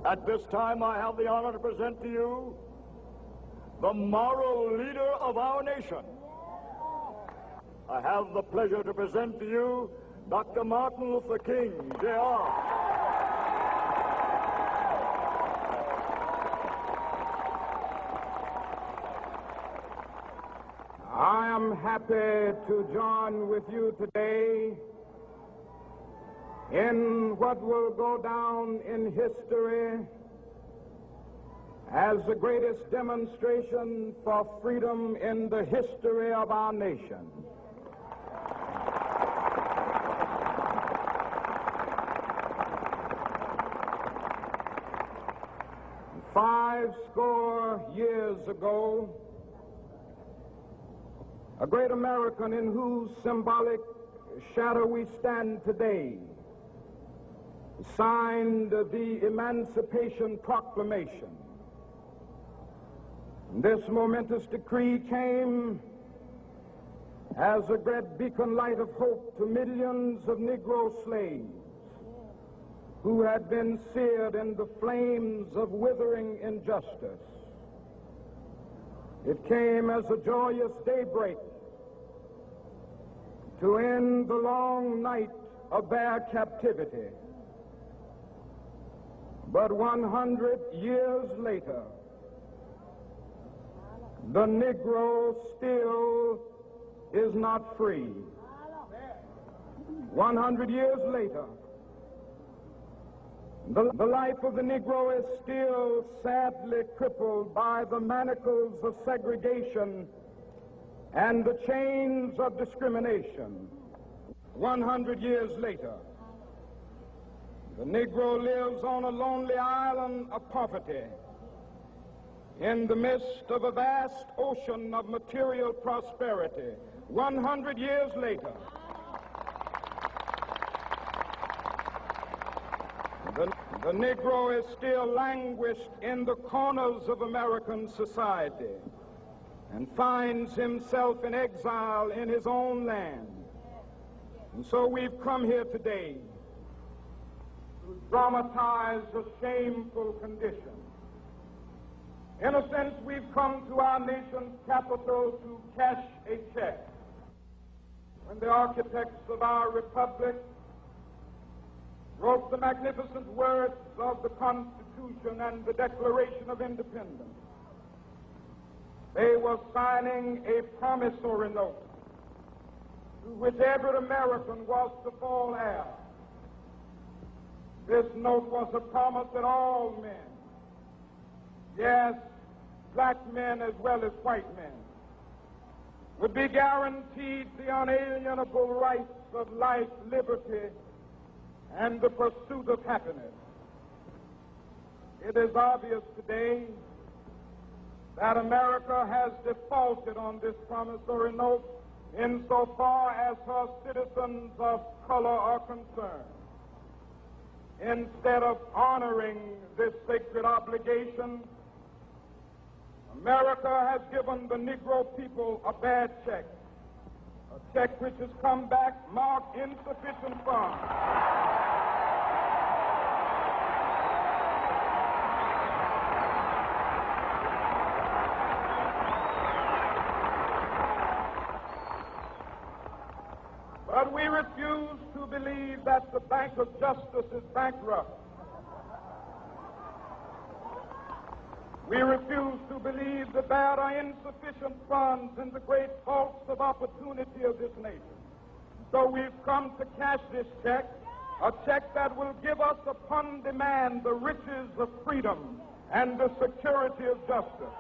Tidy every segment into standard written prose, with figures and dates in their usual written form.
At this time, I have the honor to present to you the moral leader of our nation. I have the pleasure to present to you Dr. Martin Luther King, Jr. I am happy to join with you today in what will go down in history as the greatest demonstration for freedom in the history of our nation. Five score years ago, a great American in whose symbolic shadow we stand today signed the Emancipation Proclamation. This momentous decree came as a great beacon light of hope to millions of Negro slaves who had been seared in the flames of withering injustice. It came as a joyous daybreak to end the long night of their captivity. But 100 years later, the Negro still is not free. 100 years later, the life of the Negro is still sadly crippled by the manacles of segregation and the chains of discrimination. 100 years later, the Negro lives on a lonely island of poverty in the midst of a vast ocean of material prosperity. 100 years later, the Negro is still languished in the corners of American society and finds himself in exile in his own land. And so we've come here today to dramatize a shameful condition. In a sense, we've come to our nation's capital to cash a check. When the architects of our republic wrote the magnificent words of the Constitution and the Declaration of Independence, they were signing a promissory note to which every American was to fall heir. This note was a promise that all men, yes, black men as well as white men, would be guaranteed the unalienable rights of life, liberty, and the pursuit of happiness. It is obvious today that America has defaulted on this promissory note insofar as her citizens of color are concerned. Instead of honoring this sacred obligation, America has given the Negro people a bad check, a check which has come back marked insufficient funds. But we refuse to believe that the Bank of Justice is bankrupt. We refuse to believe that there are insufficient funds in the great vaults of opportunity of this nation. So we've come to cash this check, a check that will give us upon demand the riches of freedom and the security of justice.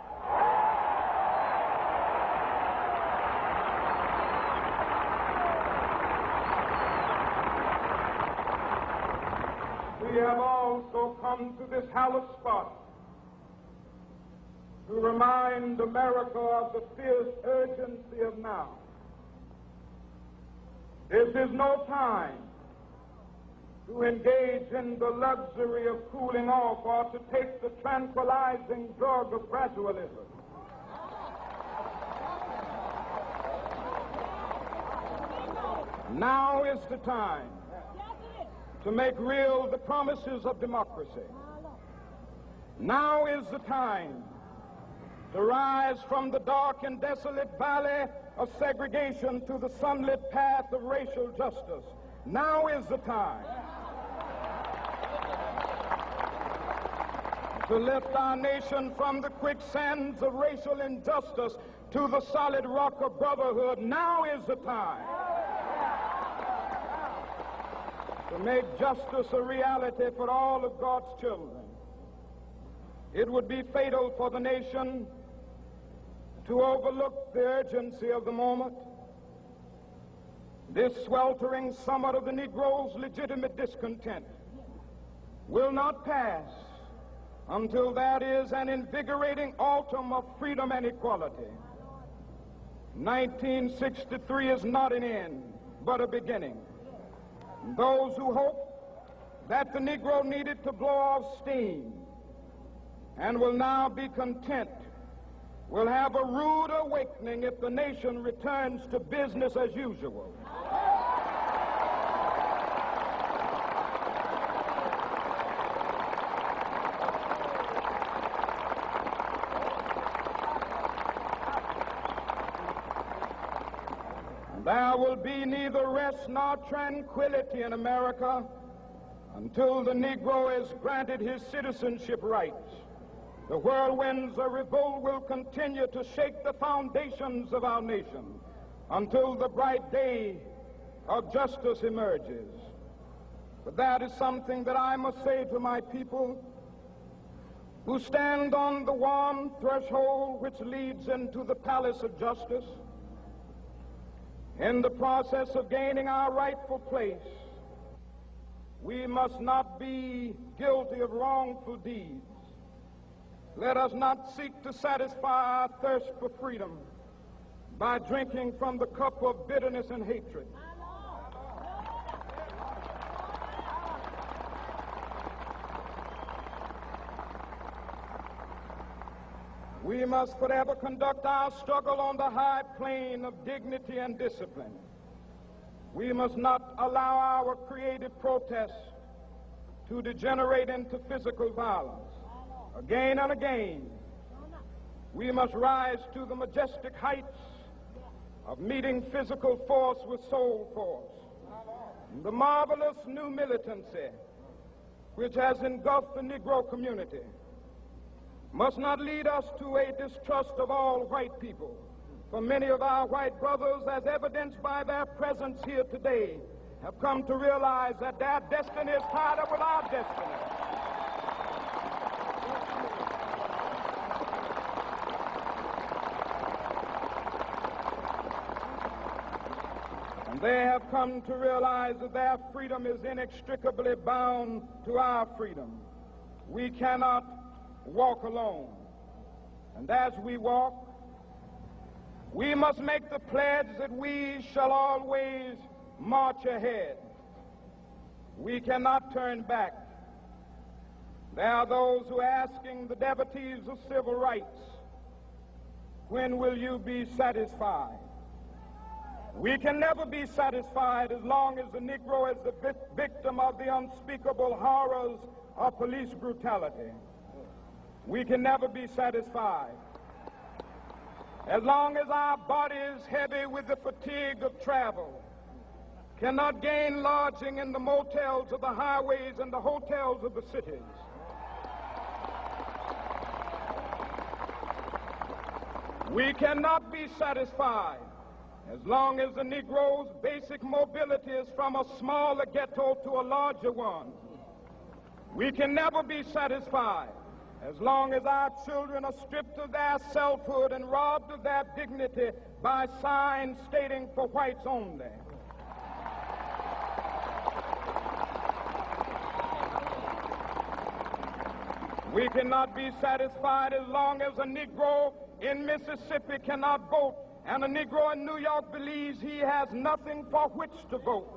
We have also come to this hallowed spot to remind America of the fierce urgency of now. This is no time to engage in the luxury of cooling off or to take the tranquilizing drug of gradualism. Now is the time to make real the promises of democracy. Now is the time to rise from the dark and desolate valley of segregation to the sunlit path of racial justice. Now is the time to lift our nation from the quicksands of racial injustice to the solid rock of brotherhood. Now is the time to make justice a reality for all of God's children. It would be fatal for the nation to overlook the urgency of the moment. This sweltering summit of the Negro's legitimate discontent will not pass until that is an invigorating autumn of freedom and equality. 1963 is not an end, but a beginning. Those who hope that the Negro needed to blow off steam and will now be content will have a rude awakening if the nation returns to business as usual. There will be neither rest nor tranquility in America until the Negro is granted his citizenship rights. The whirlwinds of revolt will continue to shake the foundations of our nation until the bright day of justice emerges. But that is something that I must say to my people who stand on the warm threshold which leads into the palace of justice. In the process of gaining our rightful place, we must not be guilty of wrongful deeds. Let us not seek to satisfy our thirst for freedom by drinking from the cup of bitterness and hatred. We must forever conduct our struggle on the high plane of dignity and discipline. We must not allow our creative protests to degenerate into physical violence. Again and again, we must rise to the majestic heights of meeting physical force with soul force. The marvelous new militancy which has engulfed the Negro community must not lead us to a distrust of all white people. For many of our white brothers, as evidenced by their presence here today, have come to realize that their destiny is tied up with our destiny. And they have come to realize that their freedom is inextricably bound to our freedom. We cannot walk alone. And as we walk, we must make the pledge that we shall always march ahead. We cannot turn back. There are those who are asking the devotees of civil rights, when will you be satisfied? We can never be satisfied as long as the Negro is the victim of the unspeakable horrors of police brutality. We can never be satisfied as long as our bodies, heavy with the fatigue of travel, cannot gain lodging in the motels of the highways and the hotels of the cities. We cannot be satisfied as long as the Negro's basic mobility is from a smaller ghetto to a larger one. We can never be satisfied as long as our children are stripped of their selfhood and robbed of their dignity by signs stating for whites only. We cannot be satisfied as long as a Negro in Mississippi cannot vote and a Negro in New York believes he has nothing for which to vote.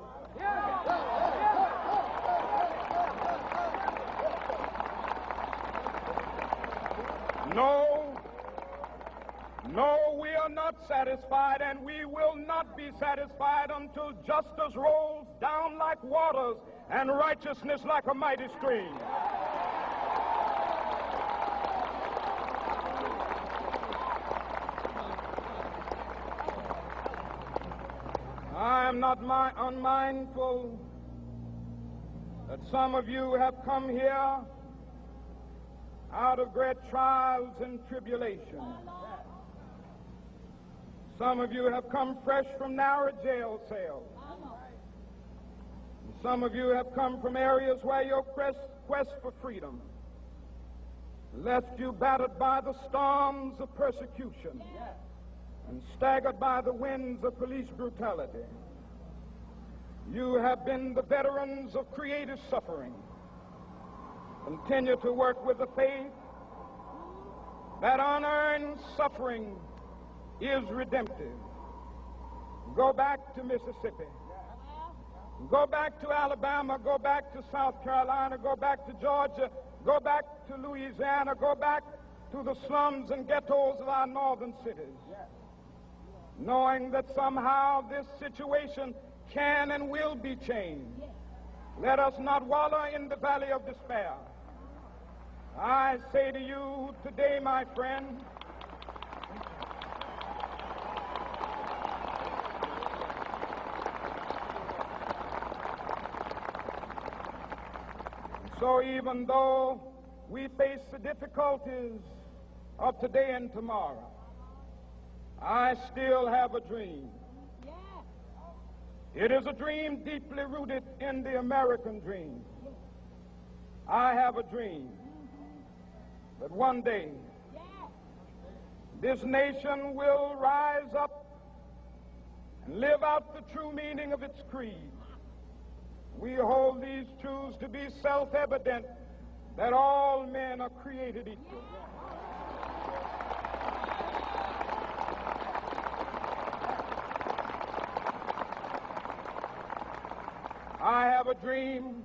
No, we are not satisfied, and we will not be satisfied until justice rolls down like waters and righteousness like a mighty stream. not unmindful that some of you have come here out of great trials and tribulation. Some of you have come fresh from narrow jail cells. Some of you have come from areas where your quest for freedom left you battered by the storms of persecution and staggered by the winds of police brutality. You have been the veterans of creative suffering. Continue to work with the faith that unearned suffering is redemptive. Go back to Mississippi. Go back to Alabama. Go back to South Carolina. Go back to Georgia. Go back to Louisiana. Go back to the slums and ghettos of our northern cities. Knowing that somehow this situation can and will be changed. Let us not wallow in the valley of despair. I say to you today, my friend, so even though we face the difficulties of today and tomorrow, I still have a dream. It is a dream deeply rooted in the American dream. I have a dream that one day this nation will rise up and live out the true meaning of its creed. We hold these truths to be self-evident, that all men are created equal. I have a dream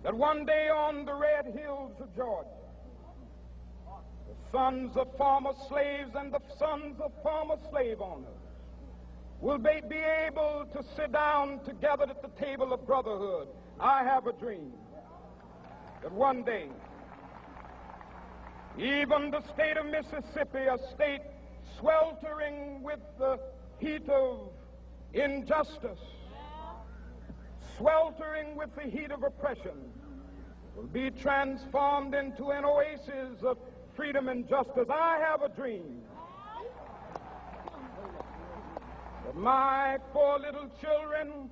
that one day on the red hills of Georgia, the sons of former slaves and the sons of former slave owners will be able to sit down together at the table of brotherhood. I have a dream that one day, even the state of Mississippi, a state sweltering with the heat of injustice, sweltering with the heat of oppression, will be transformed into an oasis of freedom and justice. I have a dream that my 4 little children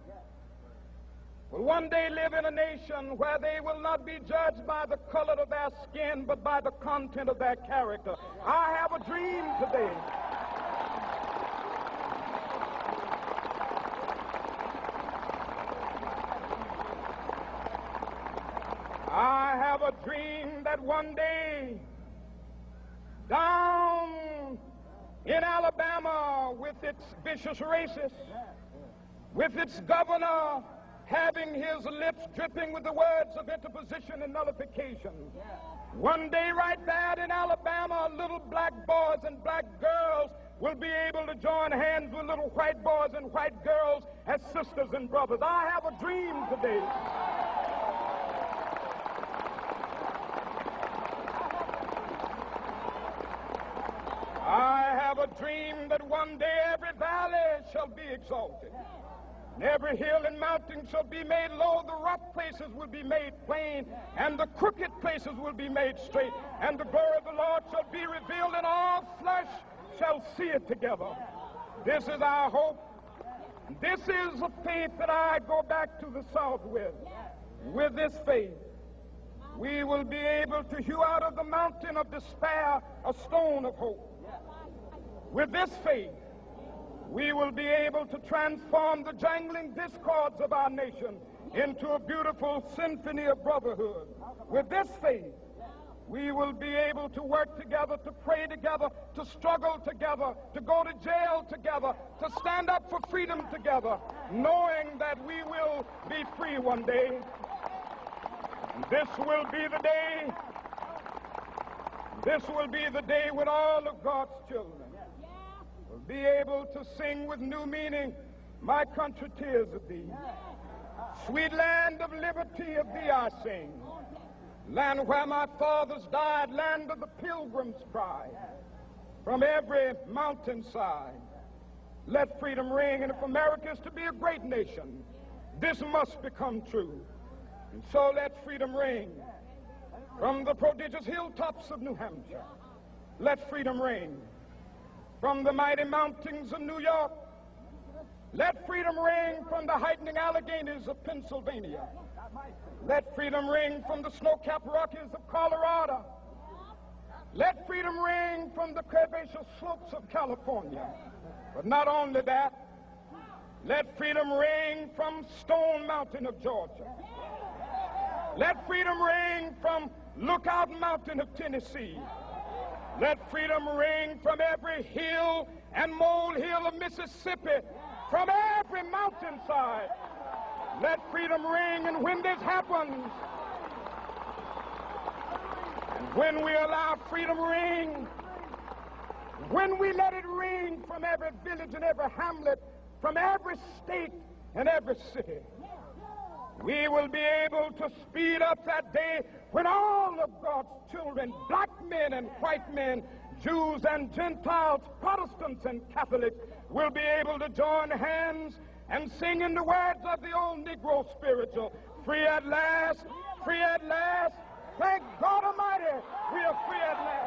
will one day live in a nation where they will not be judged by the color of their skin, but by the content of their character. I have a dream today I have a dream that one day down in Alabama, with its vicious racists, with its governor having his lips dripping with the words of interposition and nullification, one day right there in Alabama, little black boys and black girls will be able to join hands with little white boys and white girls as sisters and brothers. I have a dream today I have a dream that one day every valley shall be exalted, and every hill and mountain shall be made low. The rough places will be made plain, and the crooked places will be made straight, and the glory of the Lord shall be revealed, and all flesh shall see it together. This is our hope. This is the faith that I go back to the South with. With this faith, we will be able to hew out of the mountain of despair a stone of hope. With this faith, we will be able to transform the jangling discords of our nation into a beautiful symphony of brotherhood. With this faith, we will be able to work together, to pray together, to struggle together, to go to jail together, to stand up for freedom together, knowing that we will be free one day. This will be the day. This will be the day when all of God's children will be able to sing with new meaning, "My country, tears of thee. Sweet land of liberty, of thee I sing. Land where my fathers died, land of the pilgrim's pride. From every mountainside, Let freedom ring, and if America is to be a great nation, this must become true. And so let freedom ring from the prodigious hilltops of New Hampshire. Let freedom ring from the mighty mountains of New York. Let freedom ring from the heightening Alleghenies of Pennsylvania. Let freedom ring from the snow-capped Rockies of Colorado. Let freedom ring from the curvaceous slopes of California. But not only that, let freedom ring from Stone Mountain of Georgia. Let freedom ring from Lookout Mountain of Tennessee. Let freedom ring from every hill and molehill of Mississippi, from every mountainside. Let freedom ring, and when this happens, and when we allow freedom ring, when we let it ring from every village and every hamlet, from every state and every city, we will be able to speed up that day when all of God's children, black men and white men, Jews and Gentiles, Protestants and Catholics, will be able to join hands and sing in the words of the old Negro spiritual, free at last, thank God Almighty, we are free at last.